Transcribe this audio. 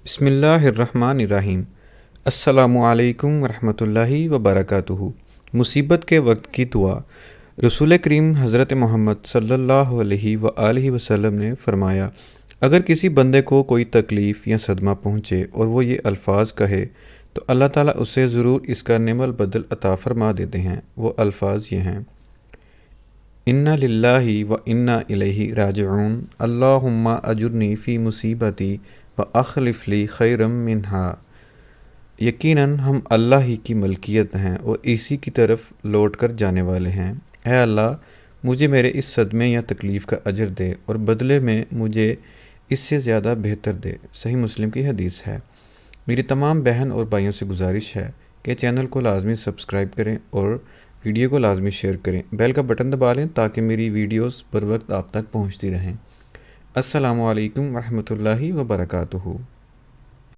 بسم اللہ الرحمن الرحیم۔ السلام علیکم ورحمۃ اللہ وبرکاتہ۔ مصیبت کے وقت کی دعا۔ رسول کریم حضرت محمد صلی اللہ علیہ وآلہ وسلم نے فرمایا، اگر کسی بندے کو کوئی تکلیف یا صدمہ پہنچے اور وہ یہ الفاظ کہے تو اللہ تعالیٰ اسے ضرور اس کا نعم البدل عطا فرما دیتے ہیں۔ وہ الفاظ یہ ہیں: انا للہ و انا الیہ راجعون، اللہم اجرنی فی مصیبتی وَأَخْلِفْ لِي خَيْرًا مِّنْهَا۔ یقیناً ہم اللہ ہی کی ملکیت ہیں اور اسی کی طرف لوٹ کر جانے والے ہیں۔ اے اللہ، مجھے میرے اس صدمے یا تکلیف کا اجر دے اور بدلے میں مجھے اس سے زیادہ بہتر دے۔ صحیح مسلم کی حدیث ہے۔ میری تمام بہن اور بھائیوں سے گزارش ہے کہ چینل کو لازمی سبسکرائب کریں اور ویڈیو کو لازمی شیئر کریں، بیل کا بٹن دبا لیں تاکہ میری ویڈیوز بر وقت آپ تک پہنچتی رہیں۔ السلام علیکم ورحمۃ اللہ وبرکاتہ۔